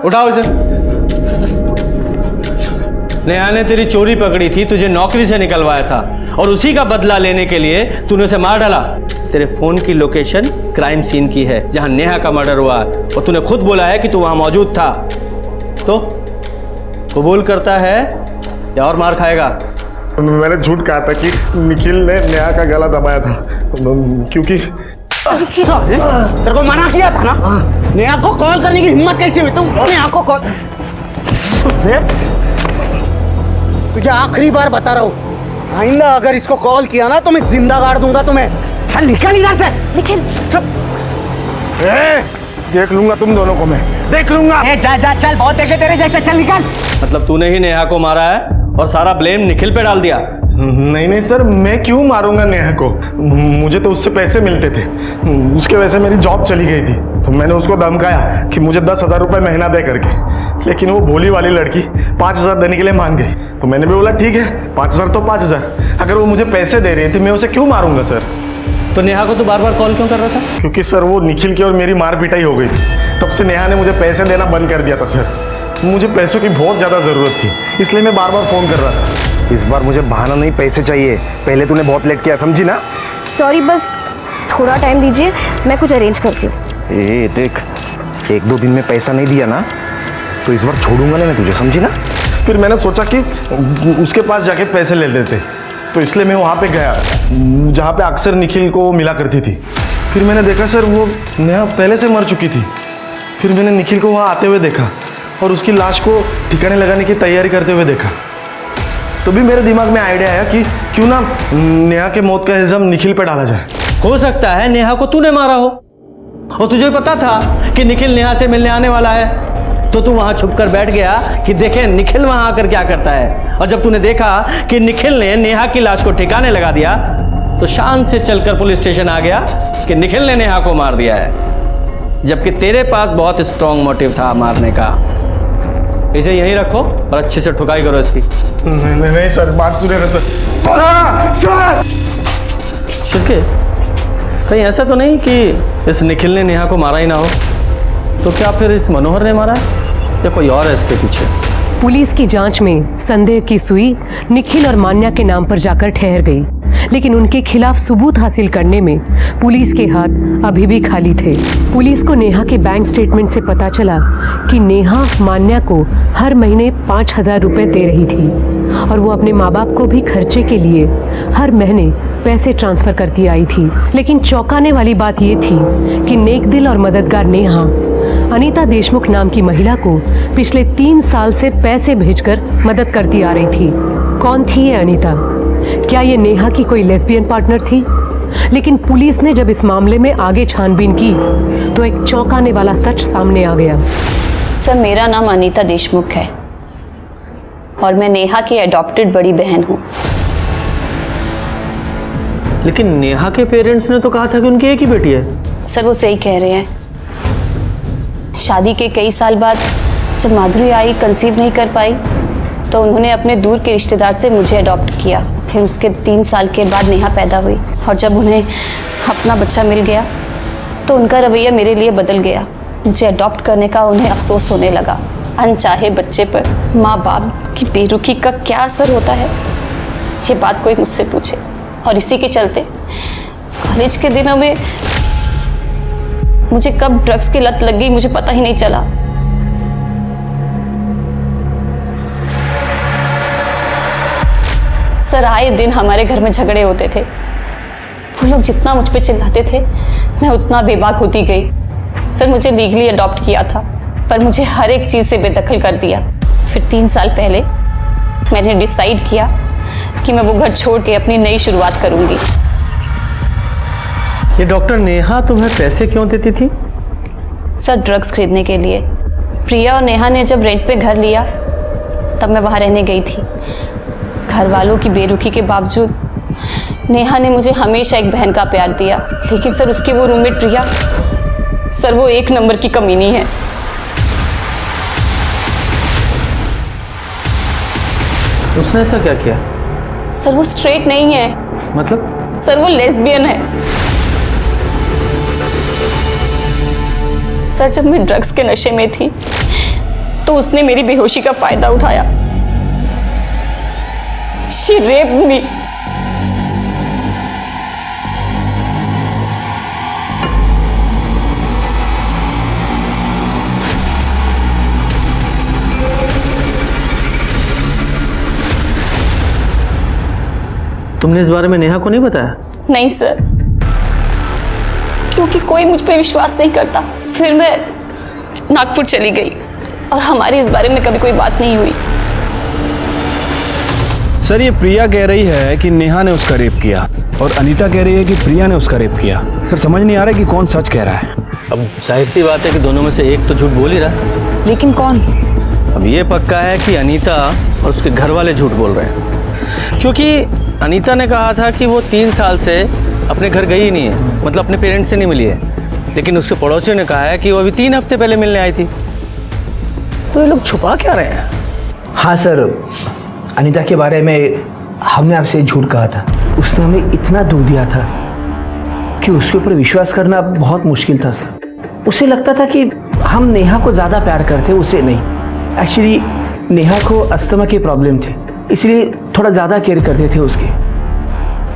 उठाओ इसे। नेहा ने तेरी चोरी पकड़ी थी, तुझे नौकरी से निकलवाया था और उसी का बदला लेने के लिए तूने उसे मार डाला। तेरे फोन की लोकेशन क्राइम सीन की है जहां नेहा का मर्डर हुआ और तूने खुद बोला है कि तू वहां मौजूद था। तो कबूल करता है या और मार खाएगा? मैंने झूठ कहा था कि निखिल ने नेहा का गला दबाया था, क्योंकि तेरे को मना किया था ना, नेहा को कॉल करने की हिम्मत कैसे हुई? तुम नेहा को कॉल, तुझे आखिरी बार बता रहा हूँ, आइंदा अगर इसको कॉल किया ना तो मैं जिंदा गाड़ दूंगा तुम्हें। चल निकल इधर से, निकल। देख लूंगा तुम दोनों को, मैं देख लूंगा। जा जा चल, बहुत देखे तेरे जैसे, चल निकल। मतलब तूने ही नेहा को मारा है और सारा ब्लेम निखिल पे डाल दिया? नहीं सर, मैं क्यों मारूंगा नेहा को? मुझे तो उससे पैसे मिलते थे, उसके वजह से मेरी जॉब चली गई थी। तो मैंने उसको धमकाया कि मुझे 10,000 रुपये महीना दे करके, लेकिन वो भोली वाली लड़की 5,000 देने के लिए मान गई। तो मैंने भी बोला ठीक है 5,000 तो 5,000, अगर वो मुझे पैसे दे रही थी मैं उसे क्यों मारूंगा सर? तो नेहा को तू बार बार कॉल क्यों कर रहा था? क्योंकि सर वो निखिल की और मेरी मार पिटाई हो गई थी, तब से नेहा ने मुझे पैसे देना बंद कर दिया था सर। मुझे पैसों की बहुत ज़्यादा ज़रूरत थी, इसलिए मैं बार बार फ़ोन कर रहा था। इस बार मुझे बहाना नहीं, पैसे चाहिए। पहले तूने बहुत लेट किया, समझी ना? सॉरी, बस थोड़ा टाइम दीजिए, मैं कुछ अरेंज करती हूँ। ए देख, 1-2 दिन में पैसा नहीं दिया ना तो इस बार छोड़ूंगा नहीं मैं तुझे, समझी ना? फिर मैंने सोचा कि उसके पास जाके पैसे ले लेते, तो इसलिए मैं वहाँ पे गया जहाँ पे अक्सर निखिल को मिला करती थी। फिर मैंने देखा सर वो नेहा पहले से मर चुकी थी। फिर मैंने निखिल को वहाँ आते हुए देखा और उसकी लाश को ठिकाने लगाने की तैयारी करते हुए देखा। तो भी मेरे दिमाग में आइडिया आया कि क्यों ना नेहा के मौत का इल्ज़ाम निखिल पे डाला जाए। हो सकता है नेहा को तूने मारा हो, और तुझे पता था कि निखिल नेहा से मिलने आने वाला है, तो तू वहां छुप कर बैठ गया कि देखे निखिल वहां आकर क्या करता है। और जब तूने देखा कि निखिल ने नेहा की लाश को ठिकाने लगा दिया, तो शान से चलकर पुलिस स्टेशन आ गया कि निखिल ने नेहा को मार दिया है, जबकि तेरे पास बहुत स्ट्रॉन्ग मोटिव था मारने का। इसे यहीं रखो और अच्छे से ठुकाई करो इसकी। नहीं सर, बात सुने ना सर। शिरके, कहीं ऐसा तो नहीं कि इस निखिल ने नेहा को मारा ही ना हो? तो क्या फिर इस मनोहर ने मारा है या कोई और है इसके पीछे? पुलिस की जांच में संदेह की सुई निखिल और मान्या के नाम पर जाकर ठहर गई, लेकिन उनके खिलाफ सबूत हासिल करने में पुलिस के हाथ अभी भी खाली थे। पुलिस को नेहा के बैंक स्टेटमेंट से पता चला कि नेहा मान्या को हर महीने 5,000 रुपए दे रही थी और वो अपने माँ बाप को भी खर्चे के लिए हर महीने पैसे ट्रांसफर करती आई थी। लेकिन चौंकाने वाली बात ये थी कि नेक दिल और मददगार नेहा अनीता देशमुख नाम की महिला को पिछले 3 साल से पैसे भेजकर मदद करती आ रही थी। कौन थी ये अनीता? क्या ये नेहा की कोई लेस्बियन पार्टनर थी? लेकिन पुलिस ने जब इस मामले में आगे छानबीन की तो एक चौंकाने वाला सच सामने आ गया। सर, मेरा नाम अनीता देशमुख है और मैं नेहा की एडॉप्टेड बड़ी बहन हूँ। लेकिन नेहा के पेरेंट्स ने तो कहा था कि उनकी एक ही बेटी है। सर, वो सही कह रहे हैं। शादी के कई साल बाद जब माधुरी आई कंसीव नहीं कर पाई, तो उन्होंने अपने दूर के रिश्तेदार से मुझे अडॉप्ट किया। फिर उसके 3 साल के बाद नेहा पैदा हुई और जब उन्हें अपना बच्चा मिल गया तो उनका रवैया मेरे लिए बदल गया। मुझे अडॉप्ट करने का उन्हें अफसोस होने लगा। अनचाहे बच्चे पर माँ बाप की बेरुखी का क्या असर होता है, ये बात कोई मुझसे पूछे। और इसी के चलते कॉलेज के दिनों में मुझे कब ड्रग्स की लत लग गई मुझे पता ही नहीं चला। सर, आए दिन हमारे घर में झगड़े होते थे। वो लोग जितना मुझ पे चिल्लाते थे मैं उतना बेबाक होती गई। सर, मुझे लीगली अडॉप्ट किया था पर मुझे हर एक चीज़ से बेदखल कर दिया। फिर 3 साल पहले मैंने डिसाइड किया कि मैं वो घर छोड़ के अपनी नई शुरुआत करूंगी। ये डॉक्टर नेहा तुम्हें पैसे क्यों देती थी? सर, ड्रग्स खरीदने के लिए। प्रिया और नेहा ने जब रेंट पे घर लिया तब मैं वहाँ रहने गई थी। घर वालों की बेरुखी के बावजूद नेहा ने मुझे हमेशा एक बहन का प्यार दिया। लेकिन सर, उसकी वो रूममेट प्रिया, सर वो 1 नंबर की कमीनी है। उसने ऐसा क्या किया? सर, वो स्ट्रेट नहीं है। मतलब? सर, वो लेस्बियन है। सर, जब मैं ड्रग्स के नशे में थी तो उसने मेरी बेहोशी का फायदा उठाया। She raped me. तुमने इस बारे में नेहा को नहीं बताया? नहीं सर, क्योंकि कोई मुझ पे विश्वास नहीं करता। फिर मैं नागपुर चली गई और हमारी इस बारे में कभी कोई बात नहीं हुई। सर, ये प्रिया कह रही है कि नेहा ने उसका रेप किया और अनीता कह रही है कि प्रिया ने उसका रेप किया। सर, समझ नहीं आ रहा है कि कौन सच कह रहा है। अब जाहिर सी बात है कि दोनों में से एक तो झूठ बोल ही रहा है। लेकिन कौन? अब ये पक्का है कि अनीता और उसके घर वाले झूठ बोल रहे हैं, क्योंकि अनीता ने कहा था कि वो 3 साल से अपने घर गई ही नहीं है, मतलब अपने पेरेंट्स से नहीं मिली है। लेकिन उसके पड़ोसियों ने कहा है कि वो अभी 3 हफ्ते पहले मिलने आई थी। तो ये लोग छुपा क्या रहे हैं? हाँ सर, अनीता के बारे में हमने आपसे झूठ कहा था। उसने हमें इतना दुख दिया था कि उसके ऊपर विश्वास करना बहुत मुश्किल था सर। उसे लगता था कि हम नेहा को ज़्यादा प्यार करते, उसे नहीं। एक्चुअली नेहा को अस्थमा की प्रॉब्लम थी, इसलिए थोड़ा ज़्यादा केयर करते थे उसकी।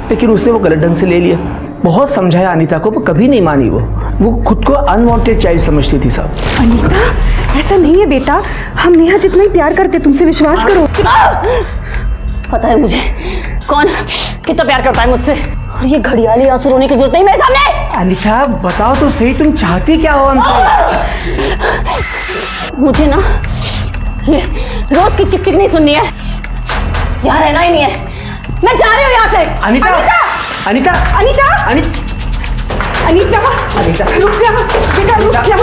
लेकिन उसने वो गलत ढंग से ले लिया। बहुत समझाया अनीता को, वो कभी नहीं मानी। वो खुद को अनवांटेड चाइल्ड समझती थी साहब। अनीता, ऐसा नहीं है बेटा, हम नेहा जितना ही प्यार करते, तुमसे विश्वास करो। पता है मुझे कौन कितना प्यार करता है मुझसे, और ये घड़ियाली आंसू रोने की जरूरत नहीं मेरे सामने। अनीता, बताओ तो सही, तुम चाहती क्या हो हमसे? मुझे ना ये रोज की चिक चिक नहीं सुननी है, यहाँ रहना ही नहीं है। मैं जा रही हूँ यहाँ से। अनीता, अनीता, अनीता, अनीता, अनीता, अनीता रुक जा बेटा, रुक जा।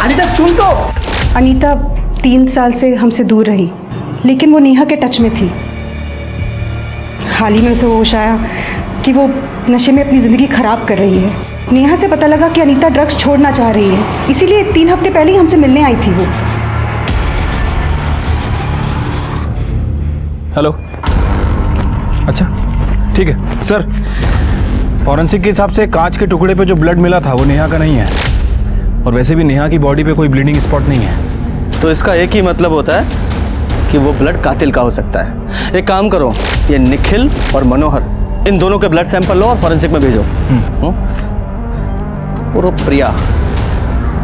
अनीता सुन तो। अनीता 3 साल से हमसे दूर रही, लेकिन वो नेहा के टच में थी। हाल ही में उसे होश आया कि वो नशे में अपनी ज़िंदगी ख़राब कर रही है। नेहा से पता लगा कि अनीता ड्रग्स छोड़ना चाह रही है, इसीलिए 3 हफ्ते पहले ही हमसे मिलने आई थी वो। हेलो, अच्छा ठीक है सर। फॉरेंसिक के हिसाब से कांच के टुकड़े पे जो ब्लड मिला था वो नेहा का नहीं है, और वैसे भी नेहा की बॉडी पे कोई ब्लीडिंग स्पॉट नहीं है। तो इसका एक ही मतलब होता है कि वो ब्लड कातिल का हो सकता है। एक काम करो, ये निखिल और मनोहर इन दोनों के ब्लड सैंपल लो और फॉरेंसिक में भेजो। और वो प्रिया,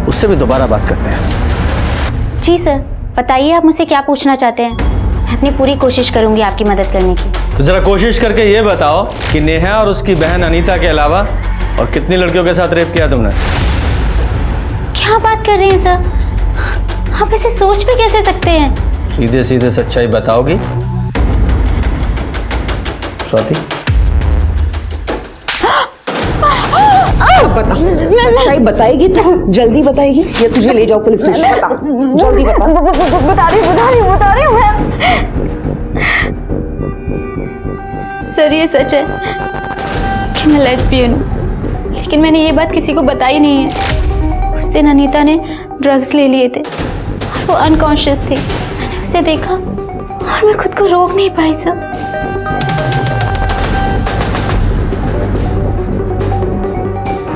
उससे भी दोबारा बात करते हैं। जी सर, बताइए आप मुझसे क्या पूछना चाहते हैं। मैं अपनी पूरी कोशिश करूंगी आपकी मदद करने की। तो जरा कोशिश करके ये बताओ कि नेहा और उसकी बहन अनीता के अलावा और कितनी लड़कियों के साथ रेप किया तुमने? क्या बात कर रहे हैं सर, आप इसे सोच भी कैसे सकते हैं? सीधे सीधे सच्चाई बताओगी स्वाति? बता, सच्चाई बताएगी तो जल्दी बताएगी या तुझे ले जाओ पुलिस स्टेशन? बता, जल्दी बता। बता रही हूँ मैं। सर ये सच है कि मैं लेस्बियन हूँ, लेकिन मैंने ये बात किसी को बताई नहीं है। उस दिन अनीता ने ड्रग्स ले लिए थे और वो अनकॉन्शियस थी। मैंने उसे देखा और मैं खुद को रोक नहीं पाई सर।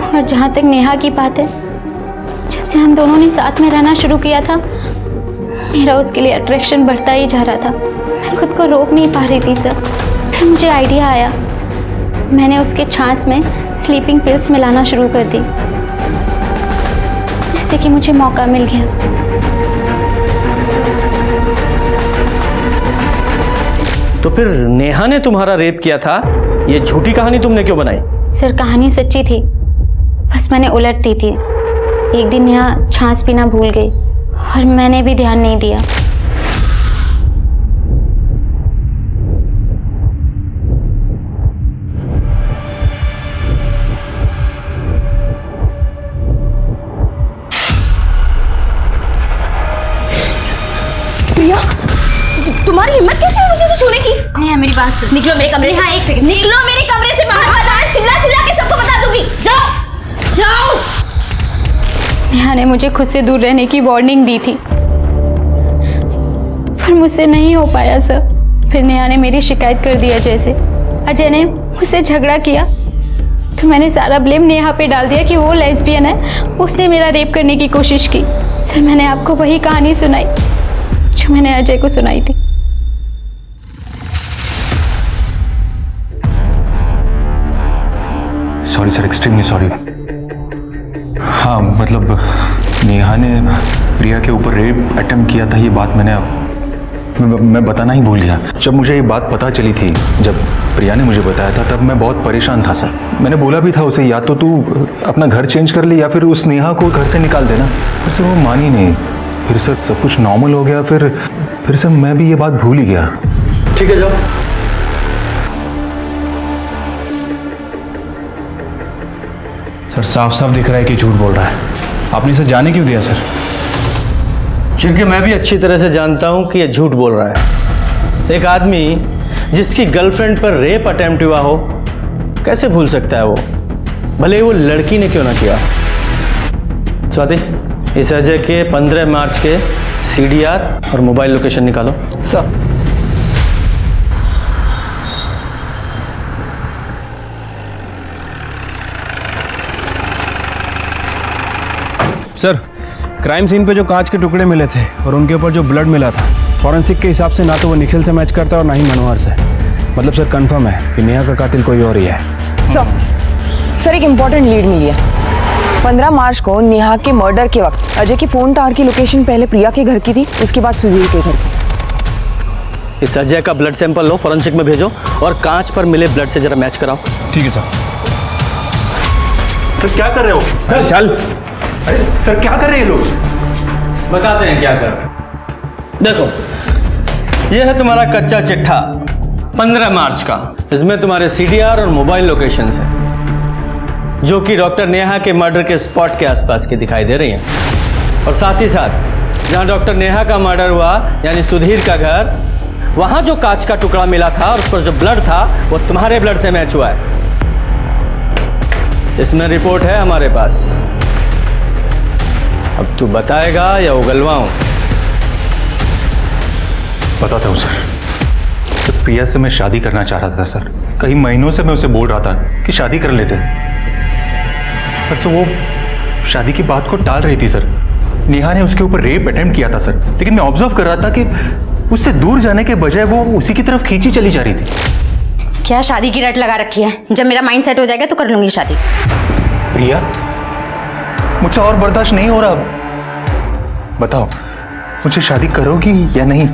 और जहाँ तक नेहा की बात है, जब से हम दोनों ने साथ में रहना शुरू किया था, मेरा उसके लिए अट्रैक्शन बढ़ता ही जा रहा था। मैं खुद को रोक नहीं पा रही थी सर। फिर मुझे आइडिया आया, मैंने उसके छाछ में स्लीपिंग पिल्स मिलाना शुरू कर दी, जिससे कि मुझे मौका मिल गया। तो फिर नेहा ने तुम्हारा रेप किया था, ये झूठी कहानी तुमने क्यों बनाई? सर कहानी सच्ची थी, बस मैंने उलट दी थी। एक दिन नेहा छाछ पीना भूल गई और मैंने भी ध्यान नहीं दिया। प्रिया, तुम्हारी हिम्मत कैसे हुई मुझे छूने की? नेहा मेरी बात सुन। निकलो मेरे कमरे से। हाँ, एक सेकंड। निकलो मेरे कमरे से बाहर। चिल्ला चिल्ला के सबको बता दूंगी। जाओ जाओ। नेहा ने मुझे खुद से दूर रहने की वार्निंग दी थी, पर मुझसे नहीं हो पाया सर। फिर नेहा ने मेरी शिकायत कर दिया। जैसे अजय ने मुझसे झगड़ा किया तो मैंने सारा ब्लेम नेहा पे डाल दिया कि वो लेस्बियन है, उसने मेरा रेप करने की कोशिश की। सर मैंने आपको वही कहानी सुनाई जो मैंने अजय को सुनाई थी। Sorry sir, extremely sorry. हाँ मतलब नेहा ने प्रिया के ऊपर रेप अटेम्प्ट किया था, ये बात मैं बताना ही भूल गया। जब मुझे ये बात पता चली थी, जब प्रिया ने मुझे बताया था, तब मैं बहुत परेशान था सर। मैंने बोला भी था उसे, या तो तू अपना घर चेंज कर ले या फिर उस नेहा को घर से निकाल देना। फिर से वो मानी नहीं। फिर सर सब कुछ नॉर्मल हो गया। फिर सर मैं भी ये बात भूल ही गया। ठीक है जाओ। सर साफ साफ दिख रहा है कि झूठ बोल रहा है। आपने इसे जाने क्यों दिया सर? क्योंकि मैं भी अच्छी तरह से जानता हूं कि ये झूठ बोल रहा है। एक आदमी जिसकी गर्लफ्रेंड पर रेप अटेम्प्ट हुआ हो, कैसे भूल सकता है वो, भले ही वो लड़की ने क्यों ना किया। स्वाति, इस अजय के 15 मार्च के CDR और मोबाइल लोकेशन निकालो। सर क्राइम सीन पे जो कांच के टुकड़े मिले थे और उनके ऊपर जो ब्लड मिला था, फॉरेंसिक के हिसाब से ना तो वो निखिल से मैच करता और ना ही मनोहर से। मतलब सर कंफर्म है कि नेहा का कातिल कोई और ही है। सर एक इम्पोर्टेंट लीड मिली है। 15 मार्च को नेहा के मर्डर के वक्त अजय की फोन टावर की लोकेशन पहले प्रिया के घर की थी, उसके बाद सुधीर के घर की। इस अजय का ब्लड सैंपल लो, फॉरेंसिक में भेजो और कांच पर मिले ब्लड से जरा मैच कराओ। ठीक है सर। सर क्या कर रहे हो? चल। अरे सर क्या कर रहे हैं लोग? बताते हैं क्या कर रहे हैं। देखो, यह है तुम्हारा कच्चा चिट्ठा 15 मार्च का। इसमें तुम्हारे CDR और मोबाइल लोकेशन है। जो कि डॉक्टर नेहा के मर्डर के स्पॉट के आसपास की दिखाई दे रही हैं। और साथ ही साथ जहां डॉक्टर नेहा का मर्डर हुआ यानी सुधीर का घर, वहां जो कांच का टुकड़ा मिला था और उस पर जो ब्लड था वो तुम्हारे ब्लड से मैच हुआ है। इसमें रिपोर्ट है हमारे पास। अब तू बताएगा या उगलवाऊं? बताता हूँ सर। प्रिया से मैं शादी करना चाह रहा था सर। कई महीनों से मैं उसे बोल रहा था कि शादी कर लेते, पर सर वो शादी की बात को टाल रही थी सर। नेहा ने उसके ऊपर रेप अटेम्प्ट किया था सर, लेकिन मैं ऑब्जर्व कर रहा था कि उससे दूर जाने के बजाय वो उसी की तरफ खींची चली जा रही थी। क्या शादी की रट लगा रखी है? जब मेरा माइंड सेट हो जाएगा तो कर लूंगी शादी। प्रिया, मुझसे और बर्दाश्त नहीं हो रहा। बताओ, मुझसे शादी करोगी या नहीं?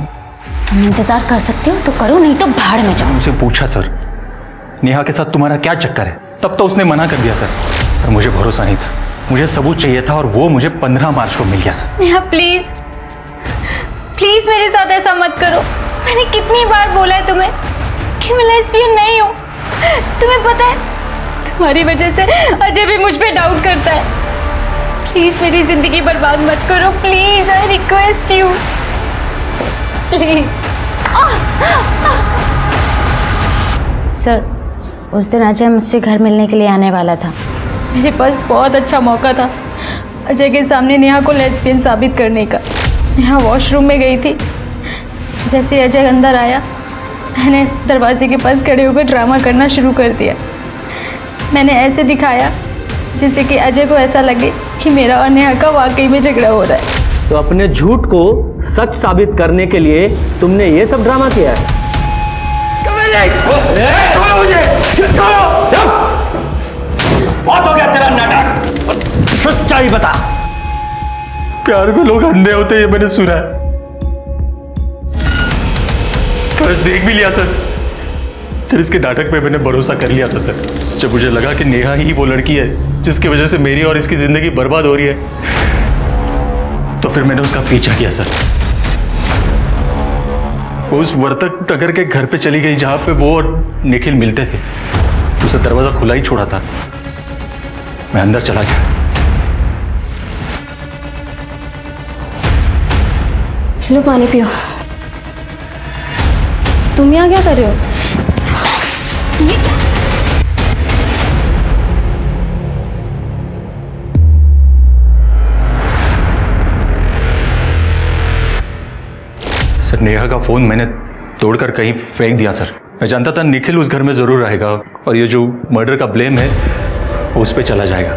तुम इंतजार कर सकते हो तो करो, नहीं तो भाड़ में जाओ। उसे पूछा सर, नेहा के साथ तुम्हारा क्या चक्कर है? तब तो उसने मना कर दिया सर, पर मुझे भरोसा नहीं था। मुझे सबूत चाहिए था और वो मुझे 15 मार्च को मिल गया सर। नेहा प्लीज प्लीज मेरे साथ ऐसा मत करो। मैंने कितनी बार बोला है तुम्हें कि मैं लेस्बियन नहीं हूँ। तुम्हें पता है तुम्हारी वजह से अजय भी मुझ पे डाउट करता है। प्लीज मेरी जिंदगी बर्बाद मत करो, please I request you, please. Sir, उस दिन अजय मुझसे घर मिलने के लिए आने वाला था। मेरे पास बहुत अच्छा मौका था अजय के सामने नेहा को लेस्बियन साबित करने का। नेहा वॉशरूम में गई थी। जैसे अजय अंदर आया, मैंने दरवाजे के पास खड़े होकर ड्रामा करना शुरू कर दिया। मैंने ऐसे दिखाया जिससे कि अजय को ऐसा लगे कि मेरा और नेहा का वाकई में झगड़ा हो रहा है। तो अपने झूठ को सच साबित करने के लिए तुमने ये सब ड्रामा किया है? बहुत हो गया तेरा नाटक, सच्चाई बता। प्यार में लोग अंधे होते हैं, ये मैंने सुना है। फर्स्ट देख भी लिया सर। सर, इसके नाटक पे मैंने भरोसा कर लिया था सर। जब मुझे लगा कि नेहा ही वो लड़की है जिसकी वजह से मेरी और इसकी जिंदगी बर्बाद हो रही है, तो फिर मैंने उसका पीछा किया सर। वो उस वर्तक नगर के घर पे चली गई जहां पे वो और निखिल मिलते थे। उसे दरवाजा खुला ही छोड़ा था। मैं अंदर चला गया। लो पानी पियो। तुम यहाँ क्या कर रहे हो? सर, नेहा का फोन मैंने तोड़कर कहीं फेंक दिया सर। मैं जानता था निखिल उस घर में जरूर रहेगा और ये जो मर्डर का ब्लेम है वो उस पर चला जाएगा।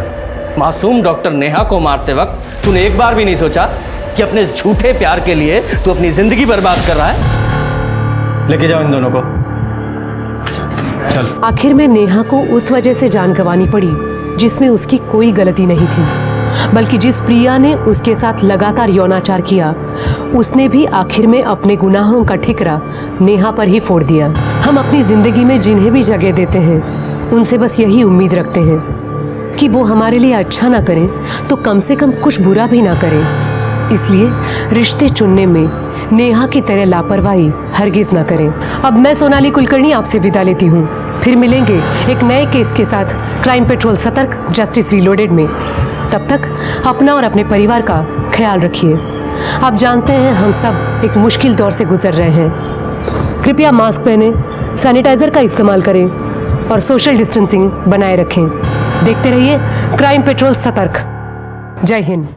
मासूम डॉक्टर नेहा को मारते वक्त तूने एक बार भी नहीं सोचा कि अपने झूठे प्यार के लिए तू अपनी जिंदगी बर्बाद कर रहा है? लेके जाओ इन दोनों को। चल। आखिर में नेहा को उस वजह से जान गंवानी पड़ी जिसमें उसकी कोई गलती नहीं थी, बल्कि जिस प्रिया ने उसके साथ लगातार यौनाचार किया, उसने भी आखिर में अपने गुनाहों का ठिकरा नेहा पर ही फोड़ दिया। हम अपनी जिंदगी में जिन्हें भी जगह देते हैं उनसे बस यही उम्मीद रखते हैं कि वो हमारे लिए अच्छा ना करें तो कम से कम कुछ बुरा भी ना करें। इसलिए रिश्ते चुनने में नेहा की तरह लापरवाही हरगिज ना करें। अब मैं सोनाली कुलकर्णी आपसे विदा लेती हूँ। फिर मिलेंगे एक नए केस के साथ क्राइम पेट्रोल सतर्क, जस्टिस रीलोडेड में। तब तक अपना और अपने परिवार का ख्याल रखिए। आप जानते हैं हम सब एक मुश्किल दौर से गुजर रहे हैं। कृपया मास्क पहने, सैनिटाइजर का इस्तेमाल करें और सोशल डिस्टेंसिंग बनाए रखें। देखते रहिए क्राइम पेट्रोल सतर्क। जय हिंद।